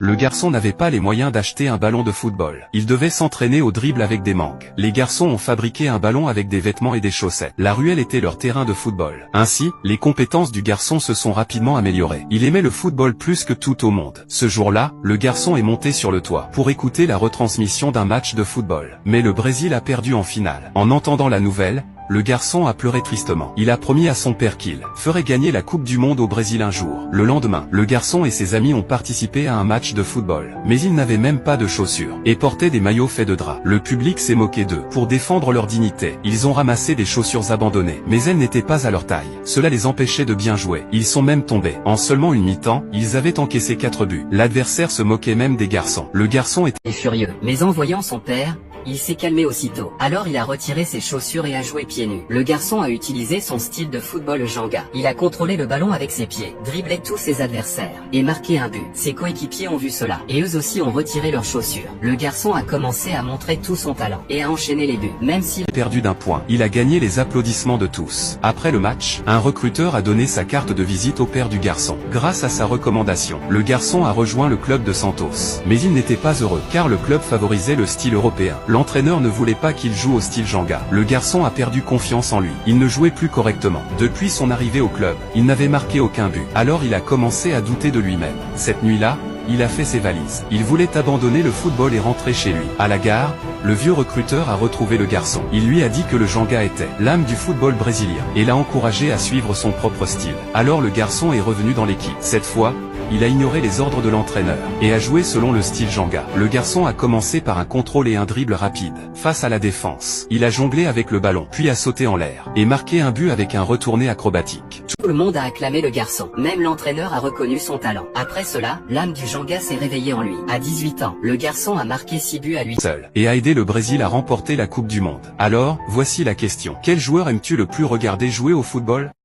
Le garçon n'avait pas les moyens d'acheter un ballon de football. Il devait s'entraîner au dribble avec des mangues. Les garçons ont fabriqué un ballon avec des vêtements et des chaussettes. La ruelle était leur terrain de football. Ainsi, les compétences du garçon se sont rapidement améliorées. Il aimait le football plus que tout au monde. Ce jour-là, le garçon est monté sur le toit pour écouter la retransmission d'un match de football. Mais le Brésil a perdu en finale. En entendant la nouvelle, le garçon a pleuré tristement. Il a promis à son père qu'il ferait gagner la Coupe du Monde au Brésil un jour. Le lendemain, le garçon et ses amis ont participé à un match de football. Mais ils n'avaient même pas de chaussures et portaient des maillots faits de drap. Le public s'est moqué d'eux. Pour défendre leur dignité, ils ont ramassé des chaussures abandonnées. Mais elles n'étaient pas à leur taille. Cela les empêchait de bien jouer. Ils sont même tombés. En seulement une mi-temps, ils avaient encaissé 4 buts. L'adversaire se moquait même des garçons. Le garçon était furieux. Mais en voyant son père, il s'est calmé aussitôt. Alors il a retiré ses chaussures et a joué pieds nus. Le garçon a utilisé son style de football Jenga. Il a contrôlé le ballon avec ses pieds, dribblé tous ses adversaires, et marqué un but. Ses coéquipiers ont vu cela, et eux aussi ont retiré leurs chaussures. Le garçon a commencé à montrer tout son talent, et à enchaîner les buts. Même s'il a perdu d'un point, il a gagné les applaudissements de tous. Après le match, un recruteur a donné sa carte de visite au père du garçon. Grâce à sa recommandation, le garçon a rejoint le club de Santos. Mais il n'était pas heureux, car le club favorisait le style européen. L'entraîneur ne voulait pas qu'il joue au style Jenga. Le garçon a perdu confiance en lui. Il ne jouait plus correctement. Depuis son arrivée au club, il n'avait marqué aucun but. Alors il a commencé à douter de lui-même. Cette nuit-là, il a fait ses valises. Il voulait abandonner le football et rentrer chez lui. À la gare, le vieux recruteur a retrouvé le garçon. Il lui a dit que le Jenga était l'âme du football brésilien et l'a encouragé à suivre son propre style. Alors le garçon est revenu dans l'équipe. Cette fois, il a ignoré les ordres de l'entraîneur et a joué selon le style Jenga. Le garçon a commencé par un contrôle et un dribble rapide. Face à la défense, il a jonglé avec le ballon, puis a sauté en l'air et marqué un but avec un retourné acrobatique. Tout le monde a acclamé le garçon. Même l'entraîneur a reconnu son talent. Après cela, l'âme du Jenga s'est réveillée en lui. À 18 ans, le garçon a marqué 6 buts à lui seul et a aidé le Brésil à remporter la Coupe du Monde. Alors, voici la question. Quel joueur aimes-tu le plus regarder jouer au football ?